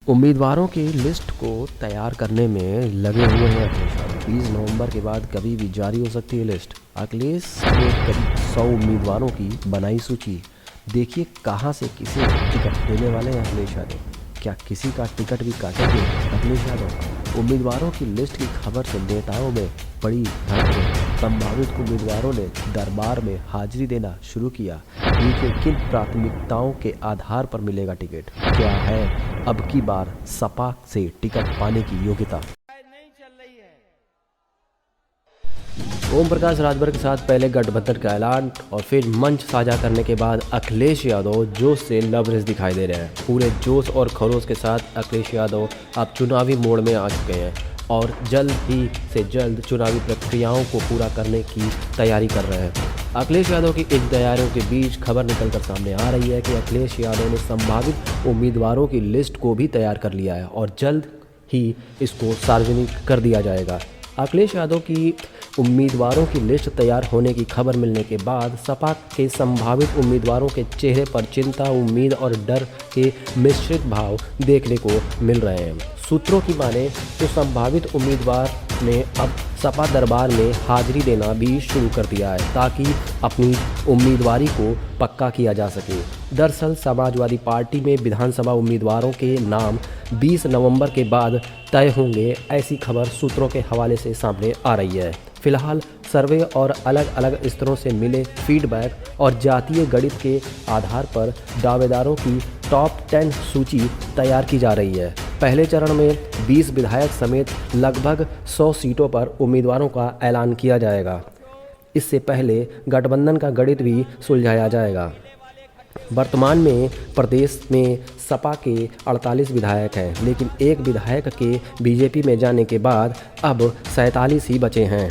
उम्मीदवारों की लिस्ट को तैयार करने में लगे हुए हैं अखिलेश यादव। 20 नवंबर के बाद कभी भी जारी हो सकती है लिस्ट। अखिलेश ने करीब 100 उम्मीदवारों की बनाई सूची। देखिए कहां से किसे टिकट देने वाले हैं अखिलेश यादव। क्या किसी का टिकट भी काटेंगे अखिलेश यादव? उम्मीदवारों की लिस्ट की खबर से नेताओं में बड़ी धड़कन। संभावित उम्मीदवारों ने दरबार में हाजिरी देना शुरू किया। देखिए किन प्राथमिकताओं के आधार पर मिलेगा टिकट। क्या है अब की बार सपा से टिकट पाने की योग्यता। ओम प्रकाश राजभर के साथ पहले गठबंधन का ऐलान और फिर मंच साझा करने के बाद अखिलेश यादव जोश से लबरेज दिखाई दे रहे हैं। पूरे जोश और खरोश के साथ अखिलेश यादव अब चुनावी मोड़ में आ चुके हैं और जल्द ही से जल्द चुनावी प्रक्रियाओं को पूरा करने की तैयारी कर रहे हैं। अखिलेश यादव की इन तैयारियों के बीच खबर निकलकर सामने आ रही है कि अखिलेश यादव ने संभावित उम्मीदवारों की लिस्ट को भी तैयार कर लिया है और जल्द ही इसको सार्वजनिक कर दिया जाएगा। अखिलेश यादव की उम्मीदवारों की लिस्ट तैयार होने की खबर मिलने के बाद सपा के संभावित उम्मीदवारों के चेहरे पर चिंता, उम्मीद और डर के मिश्रित भाव देखने को मिल रहे हैं। सूत्रों की माने तो संभावित उम्मीदवार ने अब सपा दरबार में हाजिरी देना भी शुरू कर दिया है ताकि अपनी उम्मीदवारी को पक्का किया जा सके। दरअसल समाजवादी पार्टी में विधानसभा उम्मीदवारों के नाम 20 नवंबर के बाद तय होंगे, ऐसी खबर सूत्रों के हवाले से सामने आ रही है। फिलहाल सर्वे और अलग अलग स्तरों से मिले फीडबैक और जातीय गणित के आधार पर दावेदारों की टॉप 10 सूची तैयार की जा रही है। पहले चरण में 20 विधायक समेत लगभग 100 सीटों पर उम्मीदवारों का ऐलान किया जाएगा। इससे पहले गठबंधन का गणित भी सुलझाया जाएगा। वर्तमान में प्रदेश में सपा के 48 विधायक हैं, लेकिन एक विधायक के बीजेपी में जाने के बाद अब 47 ही बचे हैं।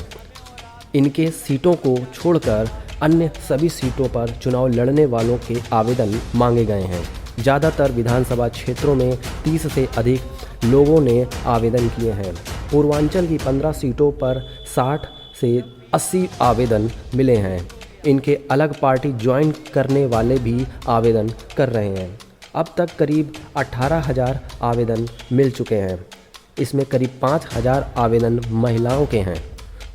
इनके सीटों को छोड़कर अन्य सभी सीटों पर चुनाव लड़ने वालों के आवेदन मांगे गए हैं। ज़्यादातर विधानसभा क्षेत्रों में 30 से अधिक लोगों ने आवेदन किए हैं। पूर्वांचल की 15 सीटों पर 60 से 80 आवेदन मिले हैं। इनके अलग पार्टी ज्वाइन करने वाले भी आवेदन कर रहे हैं। अब तक करीब 18,000 आवेदन मिल चुके हैं। इसमें करीब 5,000 आवेदन महिलाओं के हैं।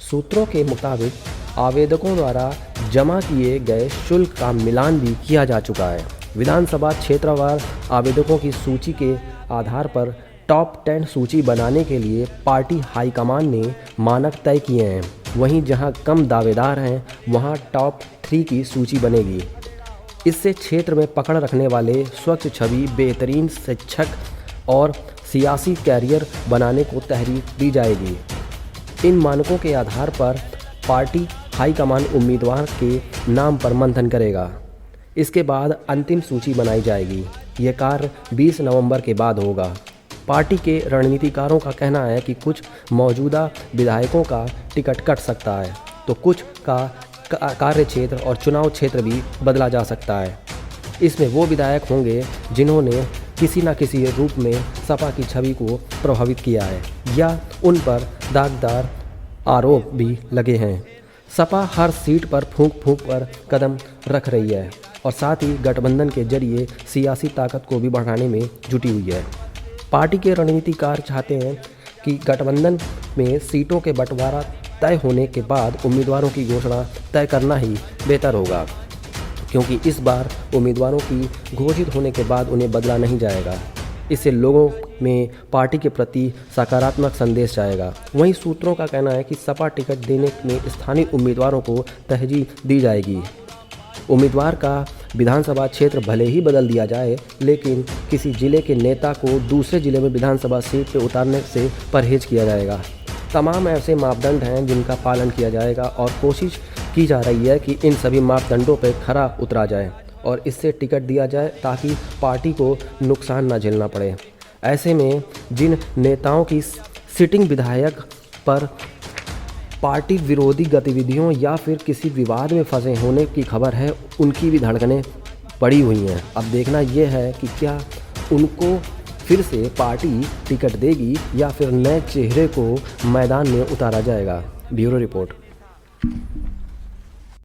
सूत्रों के मुताबिक आवेदकों द्वारा जमा किए गए शुल्क का मिलान भी किया जा चुका है। विधानसभा क्षेत्रवार आवेदकों की सूची के आधार पर टॉप 10 सूची बनाने के लिए पार्टी हाईकमान ने मानक तय किए हैं। वहीं जहां कम दावेदार हैं वहां टॉप 3 की सूची बनेगी। इससे क्षेत्र में पकड़ रखने वाले स्वच्छ छवि, बेहतरीन शिक्षक और सियासी कैरियर बनाने को तहरीक दी जाएगी। इन मानकों के आधार पर पार्टी हाईकमान उम्मीदवार के नाम पर मंथन करेगा। इसके बाद अंतिम सूची बनाई जाएगी। ये कार्य 20 नवंबर के बाद होगा। पार्टी के रणनीतिकारों का कहना है कि कुछ मौजूदा विधायकों का टिकट कट सकता है तो कुछ का कार्य क्षेत्र और चुनाव क्षेत्र भी बदला जा सकता है। इसमें वो विधायक होंगे जिन्होंने किसी न किसी रूप में सपा की छवि को प्रभावित किया है या उन पर दागदार आरोप भी लगे हैं। सपा हर सीट पर फूंक फूंक पर कदम रख रही है और साथ ही गठबंधन के जरिए सियासी ताकत को भी बढ़ाने में जुटी हुई है। पार्टी के रणनीतिकार चाहते हैं कि गठबंधन में सीटों के बंटवारा तय होने के बाद उम्मीदवारों की घोषणा तय करना ही बेहतर होगा, क्योंकि इस बार उम्मीदवारों की घोषित होने के बाद उन्हें बदला नहीं जाएगा। इससे लोगों में पार्टी के प्रति सकारात्मक संदेश जाएगा। वहीं सूत्रों का कहना है कि सपा टिकट देने में स्थानीय उम्मीदवारों को तरजीह दी जाएगी। उम्मीदवार का विधानसभा क्षेत्र भले ही बदल दिया जाए, लेकिन किसी जिले के नेता को दूसरे जिले में विधानसभा सीट पर उतारने से परहेज किया जाएगा। तमाम ऐसे मापदंड हैं जिनका पालन किया जाएगा और कोशिश की जा रही है कि इन सभी मापदंडों पर खरा उतरा जाए और इससे टिकट दिया जाए ताकि पार्टी को नुकसान न झेलना पड़े। ऐसे में जिन नेताओं की सिटिंग विधायक पर पार्टी विरोधी गतिविधियों या फिर किसी विवाद में फंसे होने की खबर है, उनकी भी धड़कनें पड़ी हुई हैं। अब देखना यह है कि क्या उनको फिर से पार्टी टिकट देगी या फिर नए चेहरे को मैदान में उतारा जाएगा। Bureau report.